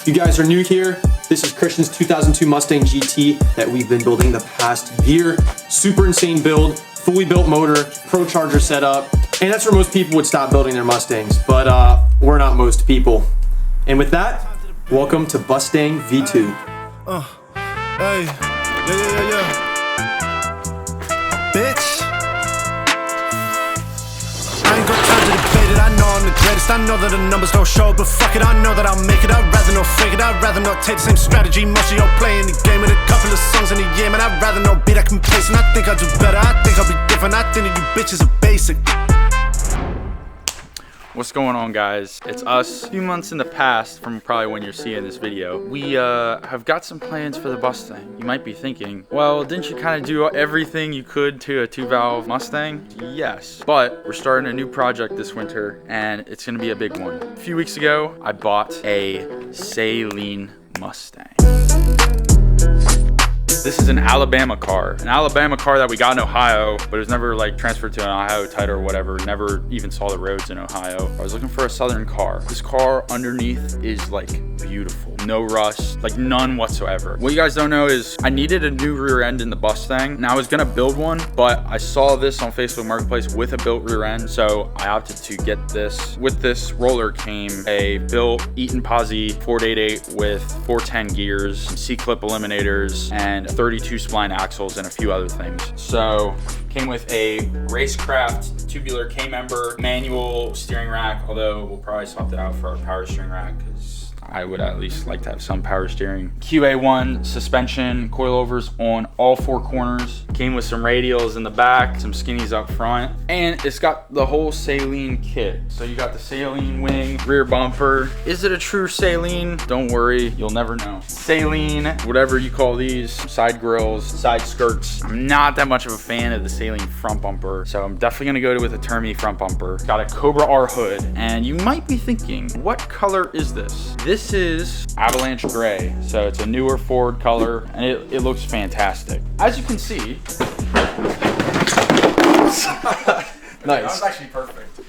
you guys are new here, this is Christian's 2002 Mustang GT that we've been building the past year. Super insane build, fully built motor, pro charger setup, and that's where most people would stop building their Mustangs, but we're not most people. And with that, welcome to Mustang V2. Hey, yeah. Bitch. I ain't got time to debate it, I know I'm the greatest. I know that the numbers don't show, but fuck it, I know that I'll make it. I'd rather not fake it, I'd rather not take the same strategy. Most of y'all playing the game with a couple of songs in a year, man. I'd rather not be that complacent. I think I'll do better, I think I'll be different. I think that you bitches are basic. What's going on, guys? It's us. A few months in the past from probably when you're seeing this video, we have got some plans for the Mustang. You might be thinking, well, didn't you kind of do everything you could to a 2-valve Mustang? Yes, but we're starting a new project this winter and it's gonna be a big one. A few weeks ago, I bought a Saline Mustang. This is an Alabama car that we got in Ohio, but it was never like transferred to an Ohio title or whatever. Never even saw the roads in Ohio. I was looking for a Southern car. This car underneath is like beautiful, no rust, like none whatsoever. What you guys don't know is I needed a new rear end in the Mustang. Now I was gonna build one, but I saw this on Facebook Marketplace with a built rear end, so I opted to get this. With this roller came a built Eaton Posse 488 with 410 gears, C-clip eliminators, and 32 spline axles and a few other things. So came with a Racecraft tubular K-member manual steering rack, although we'll probably swap that out for our power steering rack because I would at least like to have some power steering. QA1 suspension, coilovers on all 4 corners. Came with some radials in the back, some skinnies up front, and it's got the whole Saline kit. So you got the Saline wing, rear bumper. Is it a true Saline? Don't worry, you'll never know. Saline, whatever you call these, side grills, side skirts. I'm not that much of a fan of the Saline front bumper, so I'm definitely gonna go with a Termi front bumper. Got a Cobra R hood, and you might be thinking, what color is this? This is Avalanche Gray, so it's a newer Ford color, and it looks fantastic. As you can see, nice. That was actually perfect.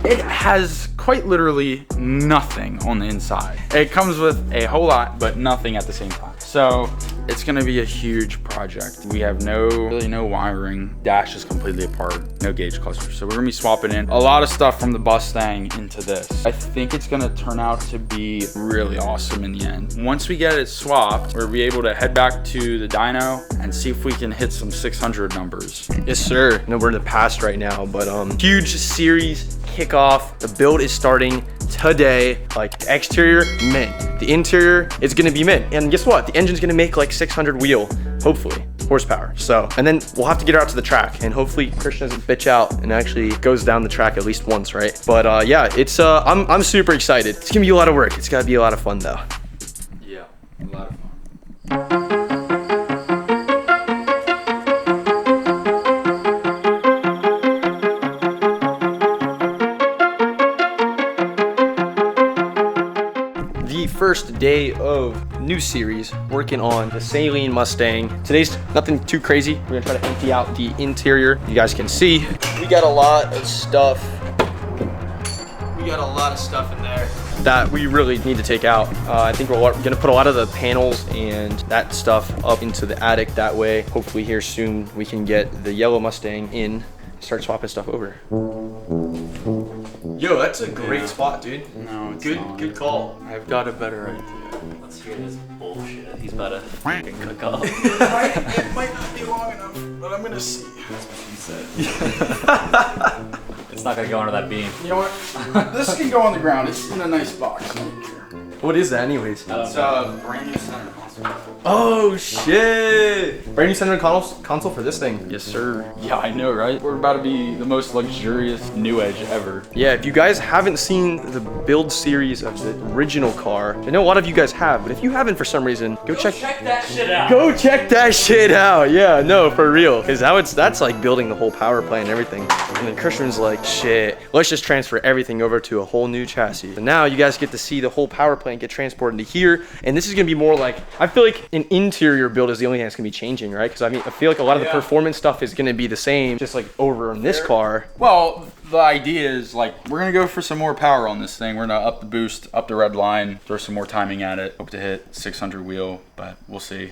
It has quite literally nothing on the inside. It comes with a whole lot, but nothing at the same time. So it's gonna be a huge project. We have really no wiring. Dash is completely apart, no gauge cluster. So we're gonna be swapping in a lot of stuff from the Mustang into this. I think it's gonna turn out to be really awesome in the end. Once we get it swapped, we'll be able to head back to the dyno and see if we can hit some 600 numbers. Yes, sir. No, we're in the past right now, but huge series kickoff. The build is starting today. Like, the exterior, mint. The interior is gonna be mint. And guess what? The engine's gonna make like 600 wheel, hopefully, horsepower. So, and then we'll have to get her out to the track, and hopefully Christian doesn't bitch out and actually goes down the track at least once, right? But yeah, it's I'm super excited. It's gonna be a lot of work. It's gotta be a lot of fun though. Yeah, a lot of fun. First day of new series working on the Saline Mustang. Today's nothing too crazy. We're gonna try to empty out the interior. You guys can see we got a lot of stuff. We got a lot of stuff in there that we really need to take out. I think we're gonna put a lot of the panels and that stuff up into the attic. That way, hopefully here soon we can get the yellow Mustang in, start swapping stuff over. Yo, that's a great spot, dude. No, it's not. Good call. I've got a better idea. Let's hear this bullshit. He's about to fucking cook up. It might not be long enough, but I'm gonna see. That's what she said. It's not gonna go under that beam. You know what? This can go on the ground. It's in a nice box. I don't care. What is that anyways? It's a brand new center console. Oh shit! Brand new center console for this thing. Yes, sir. Yeah, I know, right? We're about to be the most luxurious new edge ever. Yeah, if you guys haven't seen the build series of the original car, I know a lot of you guys have, but if you haven't for some reason, go check that shit out. Go check that shit out. Yeah, no, for real. Because that's like building the whole power plant and everything. And then Christian's like, shit, let's just transfer everything over to a whole new chassis. And now you guys get to see the whole power plant get transported into here. And this is gonna be more like, I feel like an interior build is the only thing that's gonna be changing, right? Because I mean, I feel like a lot of the performance stuff is gonna be the same, just like over in this car. Well, the idea is like we're gonna go for some more power on this thing. We're gonna up the boost, up the red line, throw some more timing at it. Hope to hit 600 wheel, but we'll see.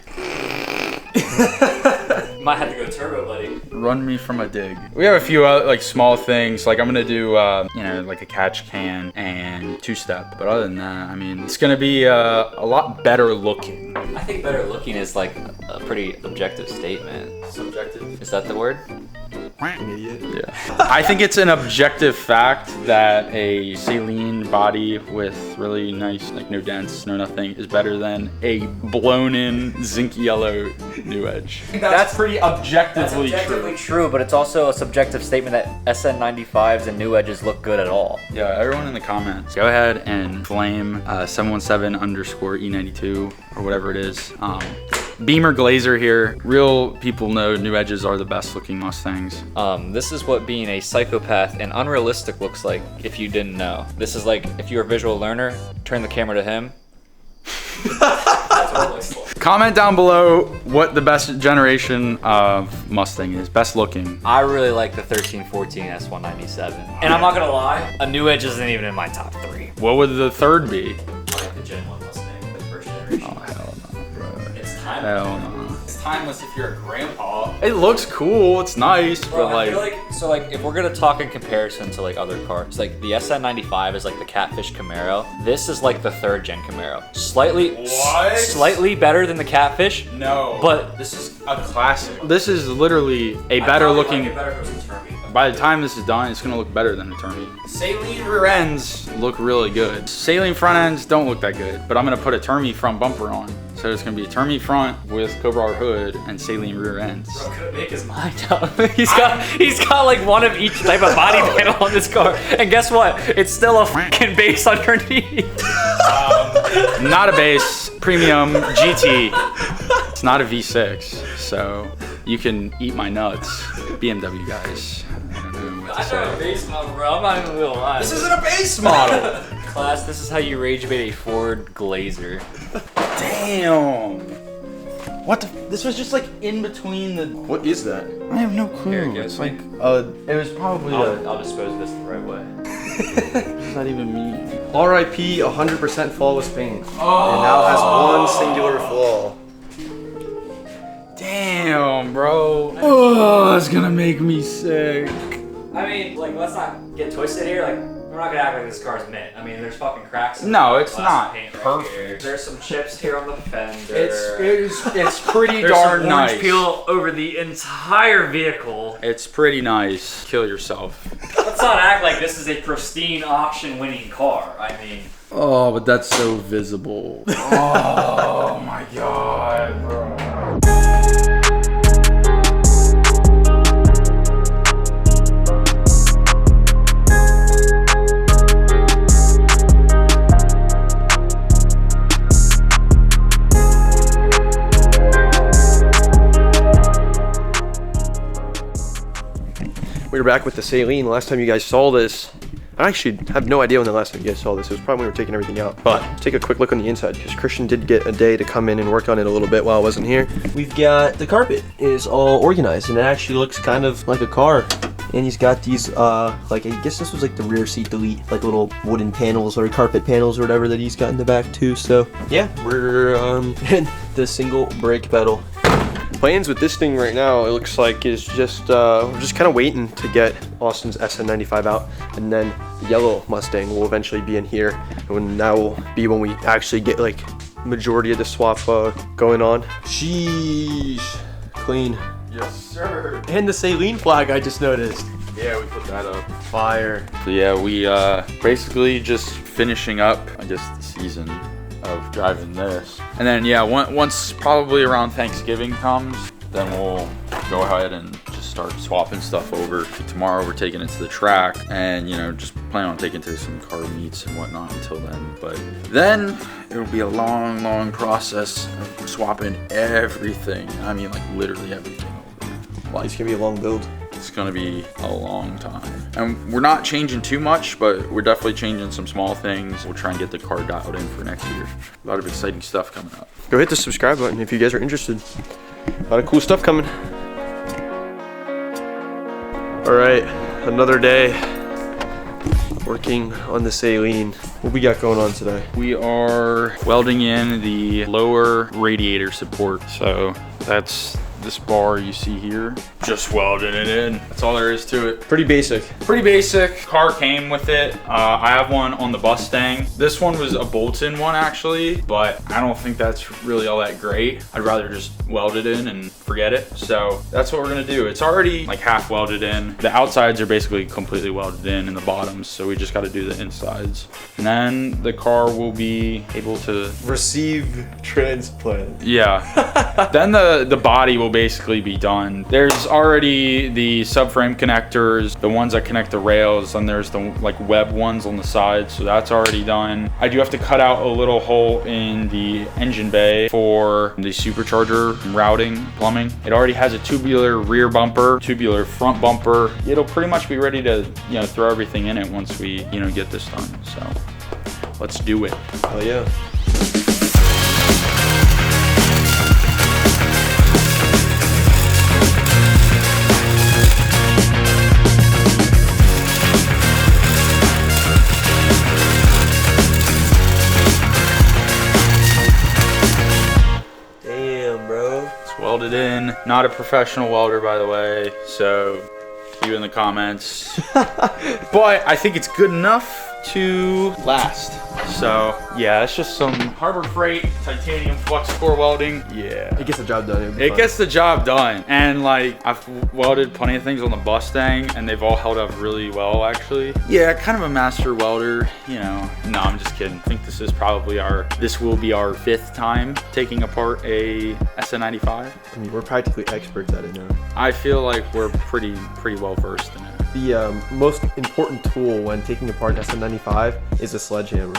Might have to go turbo, buddy. Run me from a dig. We have a few like small things. Like I'm gonna do, you know, like a catch can and two-step. But other than that, I mean, it's gonna be a lot better looking. I think better looking is like a pretty objective statement. Subjective. Is that the word? Yeah. I think it's an objective fact that a saline body with really nice, like no dents, no nothing, is better than a blown-in zinc yellow New Edge. That's pretty objectively true. true, but it's also a subjective statement that SN95s and New Edges look good at all. Yeah, everyone in the comments, go ahead and flame 717_E92 or whatever it is. Beamer Glazer here. Real people know New Edges are the best looking Mustangs. This is what being a psychopath and unrealistic looks like if you didn't know. This is like if you're a visual learner, turn the camera to him. That's what it looks like. Comment down below what the best generation of Mustang is, best looking. I really like the 1314 S197. And I'm not gonna lie, a New Edge isn't even in my top 3. What would the third be? I like the Gen 1 Mustang, the first generation. Oh, hell no, bro. It's timeless. Hell no. It's timeless if you're a grandpa. It looks cool, it's nice, Bro, but I feel like, so like if we're gonna talk in comparison to like other cars, like the SN95 is like the Catfish Camaro. This is like the 3rd gen Camaro. Slightly better than the Catfish. No. But this is a classic. This is literally a better looking. By the time this is done, it's gonna look better than the Termi. Saline rear ends look really good. Saline front ends don't look that good, but I'm gonna put a Termi front bumper on. So it's gonna be a Termi front with Cobra hood and saline rear ends. Bro, couldn't make his mind up. he's got like one of each type of body panel on this car. And guess what? It's still a fucking base underneath. Not a base, premium GT. It's not a V6, so you can eat my nuts. BMW guys. I don't know what to I say. a base model, bro. I'm not even gonna lie. This isn't a base model. Class, this is how you rage bait a Ford Glazer. Damn. What the? This was just like in between the. What is that? I have no clue. Here it goes. It's like it was probably I'll dispose of this the right way. it's not even me. RIP 100% flawless paint. Oh. And now has one singular flaw. Damn, bro. Oh, it's gonna make me sick. I mean, like, let's not get twisted here. Like, we're not gonna act like this car's mint. I mean, there's fucking cracks. No, it's not paint perfect. Right here. There's some chips here on the fender. It's pretty There's darn some nice. orange peel over the entire vehicle. It's pretty nice. Kill yourself. Let's not act like this is a pristine auction-winning car. I mean. Oh, but that's so visible. Oh my god, bro. We're back with the Saline. Last time you guys saw this, I actually have no idea when the last time you guys saw this. It was probably when we were taking everything out. But take a quick look on the inside, because Christian did get a day to come in and work on it a little bit while I wasn't here. We've got the carpet is all organized, and it actually looks kind of like a car. And he's got these, like, I guess this was like the rear seat delete, like little wooden panels or carpet panels or whatever that he's got in the back too. So yeah, we're, and the single brake pedal. Plans with this thing right now, it looks like, is just we're just kind of waiting to get Austin's SN95 out, and then the yellow Mustang will eventually be in here, and that will be when we actually get like majority of the swap going on. Sheesh, clean. Yes, sir. And the Saline flag I just noticed. Yeah, we put that up. Fire. So yeah, we basically just finishing up, I guess, the season of driving this. And then yeah, once probably around Thanksgiving comes, then we'll go ahead and just start swapping stuff over. Tomorrow we're taking it to the track, and you know, just plan on taking it to some car meets and whatnot until then. But then it'll be a long process of swapping everything. I mean, like literally everything over. Well, it's gonna be a long build. It's gonna be a long time. And we're not changing too much, but we're definitely changing some small things. We'll try and get the car dialed in for next year. A lot of exciting stuff coming up. Go hit the subscribe button if you guys are interested. A lot of cool stuff coming. All right, another day working on the Saline. What we got going on today? We are welding in the lower radiator support. So that's this bar you see here. Just welding it in. That's all there is to it. Pretty basic. Pretty basic. Car came with it. I have one on the Mustang. This one was a bolt-in one actually, but I don't think that's really all that great. I'd rather just weld it in and forget it. So that's what we're gonna do. It's already like half welded in. The outsides are basically completely welded in and the bottoms, so we just gotta do the insides. And then the car will be able to receive transplant. Yeah. Then the body will basically be done. There's already the subframe connectors, the ones that connect the rails, and there's the like web ones on the side, so that's already done. I do have to cut out a little hole in the engine bay for the supercharger routing plumbing. It already has a tubular rear bumper, tubular front bumper. It'll pretty much be ready to, you know, throw everything in it once we, you know, get this done. So let's do it. Oh yeah. Welded in. Not a professional welder, by the way, so you in the comments. But I think it's good enough to last. So yeah, it's just some Harbor Freight titanium flux core welding. Yeah, it gets the job done. It gets the job done. And like, I've welded plenty of things on the Mustang and they've all held up really well actually. Yeah, kind of a master welder, you know. No, I'm just kidding. I think this will be our 5th time taking apart a SN95. I mean, we're practically experts at it now. I feel like we're pretty well versed in it. The most important tool when taking apart an SN95 is a sledgehammer.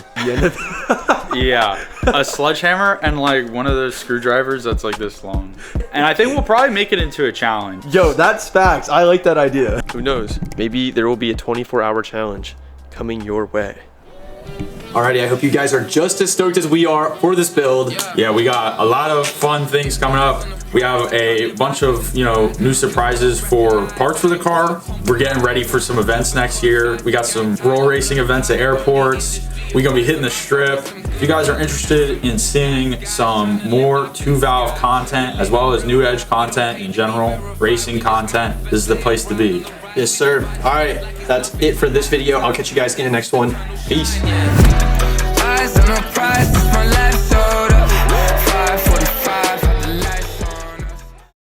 Yeah, a sledgehammer and like one of those screwdrivers that's like this long. And I think we'll probably make it into a challenge. Yo, that's facts. I like that idea. Who knows? Maybe there will be a 24-hour challenge coming your way. Alrighty, I hope you guys are just as stoked as we are for this build. Yeah, we got a lot of fun things coming up. We have a bunch of, you know, new surprises for parts for the car. We're getting ready for some events next year. We got some roll racing events at airports. We're gonna be hitting the strip. If you guys are interested in seeing some more 2-valve content, as well as new edge content in general, racing content, this is the place to be. Yes, sir. All right, that's it for this video. I'll catch you guys in the next one. Peace. Eyes on the prize.